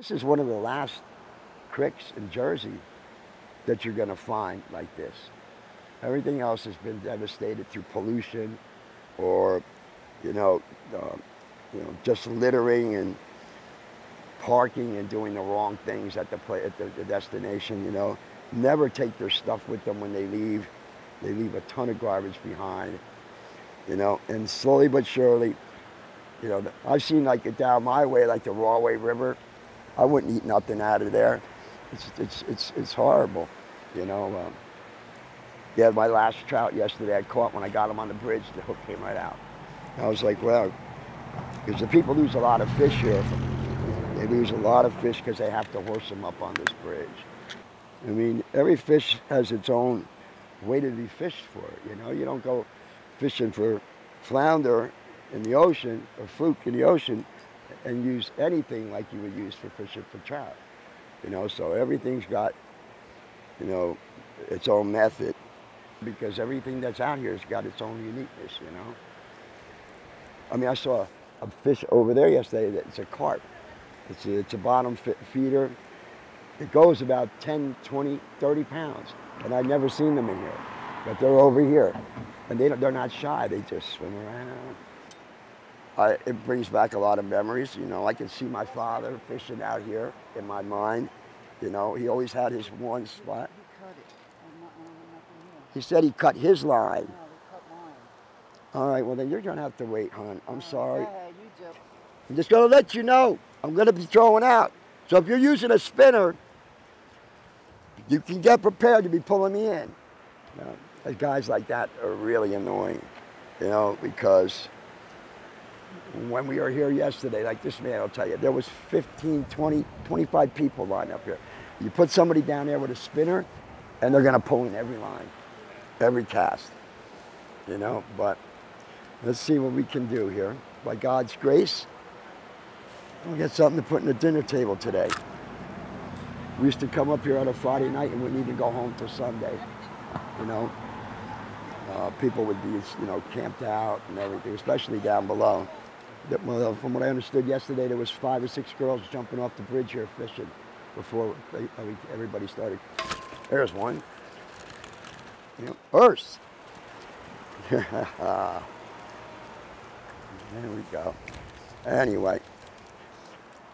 This is one of the last creeks in Jersey that you're going to find like this. Everything else has been devastated through pollution or, you know, uh, just littering and parking and doing the wrong things at the destination. Never take their stuff with them when they leave. They leave a ton of garbage behind. And slowly but surely, I've seen like it down my way, like the Rahway River. I wouldn't eat nothing out of there. It's horrible. Yeah, my last trout yesterday I caught when I got him on the bridge. The hook came right out. I was like, well, because the people lose a lot of fish here. They lose a lot of fish because they have to horse them up on this bridge. I mean, every fish has its own way to be fished for. You don't go fishing for flounder in the ocean or fluke in the ocean and use anything like you would use for fishing for trout. So everything's got, its own method, because everything that's out here has got its own uniqueness. I mean, I saw a fish over there yesterday. It's a carp. It's a bottom feeder. It goes about 10, 20, 30 pounds. And I've never seen them in here. But they're over here. And they're not shy. They just swim around. It brings back a lot of memories. I can see my father fishing out here in my mind. He always had his one spot. He cut it. He said he cut his line. No, he cut mine. All right, well then you're going to have to wait, hon. I'm sorry. Go ahead, you do. I'm just going to let you know. I'm going to be throwing out. So if you're using a spinner, you can get prepared to be pulling me in. Guys like that are really annoying, because when we were here yesterday, like this man will tell you, there was 15, 20, 25 people lined up here. You put somebody down there with a spinner, and they're going to pull in every line, every cast, But let's see what we can do here. By God's grace, we'll get something to put on the dinner table today. We used to come up here on a Friday night and wouldn't even go home till Sunday, People would be, camped out and everything, especially down below. From what I understood yesterday, there was 5 or 6 girls jumping off the bridge here fishing before everybody started. There's one. Earth. There we go. Anyway,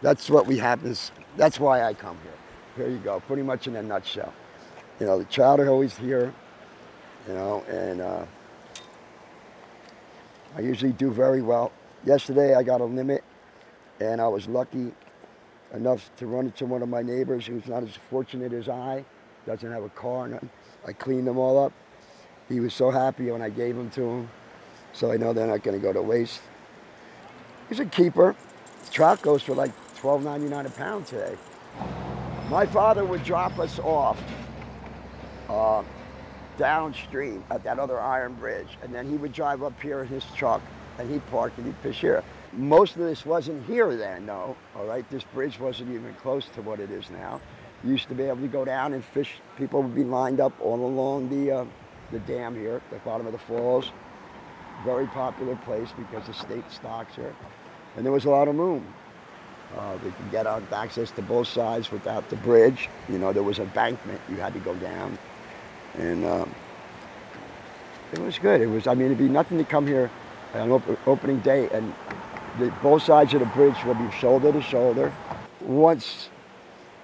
that's what happens. That's why I come here. Here you go, pretty much in a nutshell. The trout are always here, and I usually do very well. Yesterday I got a limit, and I was lucky enough to run into one of my neighbors who's not as fortunate as I, doesn't have a car, and I cleaned them all up. He was so happy when I gave them to him, so I know they're not going to go to waste. He's a keeper. Trout goes for like $12.99 a pound today. My father would drop us off downstream at that other iron bridge, and then he would drive up here in his truck, and he'd park and he'd fish here. Most of this wasn't here then, no. All right, this bridge wasn't even close to what it is now. You used to be able to go down and fish. People would be lined up all along the dam here, at the bottom of the falls. Very popular place because the state stocks here, and there was a lot of room. They could get access to both sides without the bridge. There was an embankment you had to go down, and it was good. It'd be nothing to come here on opening day, and both sides of the bridge will be shoulder to shoulder. Once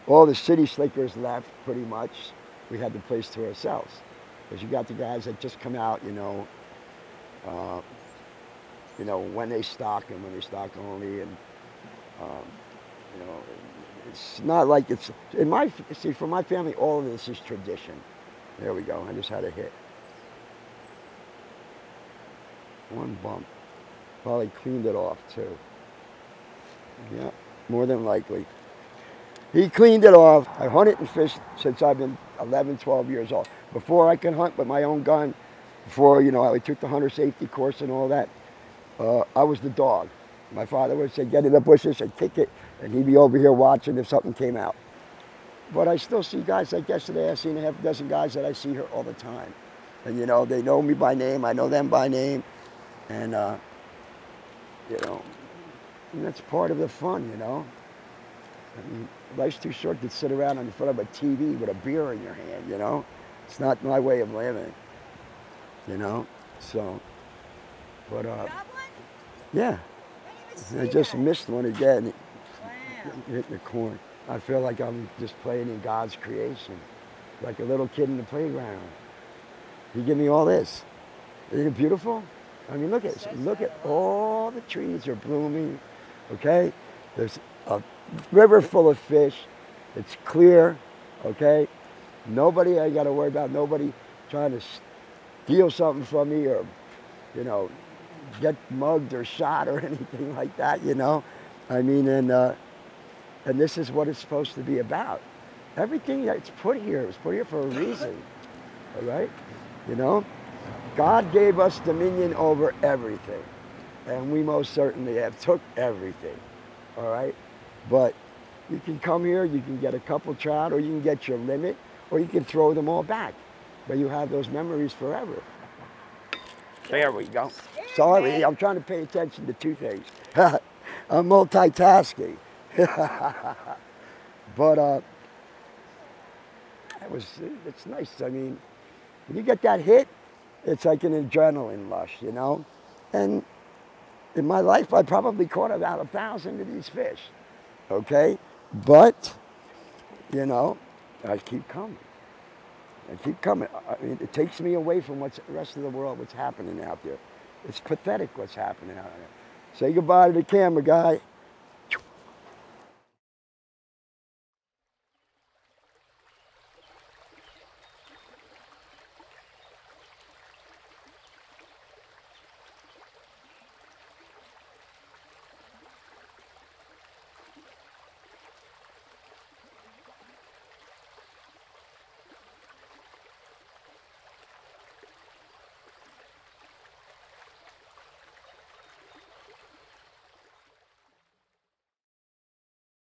all the city slickers left, pretty much, we had the place to ourselves, because you got the guys that just come out, when they stock and when they stock only, and it's not like it's for my family, all of this is tradition. There we go. I just had a hit. One bump. Probably cleaned it off too. Yeah, more than likely. He cleaned it off. I hunted and fished since I've been 11, 12 years old. Before I could hunt with my own gun, before I took the hunter safety course and all that, I was the dog. My father would say, get in the bushes and kick it, and he'd be over here watching if something came out. But I still see guys like yesterday. I've seen a half dozen guys that I see here all the time. And, they know me by name. I know them by name. And, and that's part of the fun, I mean, life's too short to sit around in front of a TV with a beer in your hand, you know? It's not my way of living, you know? So, but, yeah. I just missed one again. Hit the corn. I feel like I'm just playing in God's creation, like a little kid in the playground. He gave me all this. Isn't it beautiful? I mean, look at this. Look at all the trees are blooming, okay? There's a river full of fish. It's clear, okay? Nobody, I got to worry about nobody trying to steal something from me or, you know, get mugged or shot or anything like that, you know? I mean, and this is what it's supposed to be about. Everything that's put here was put here for a reason, all right? You know? God gave us dominion over everything, and we most certainly have took everything, all right? But you can come here, you can get a couple trout, or you can get your limit, or you can throw them all back, but you have those memories forever. There we go. Sorry, I'm trying to pay attention to two things. I'm multitasking. But it's nice. I mean, when you get that hit, it's like an adrenaline rush, you know? And in my life, I probably caught about 1,000 of these fish, okay? But, you know, I keep coming. I keep coming. I mean, it takes me away from what's the rest of the world, what's happening out there. It's pathetic what's happening out there. Say goodbye to the camera guy.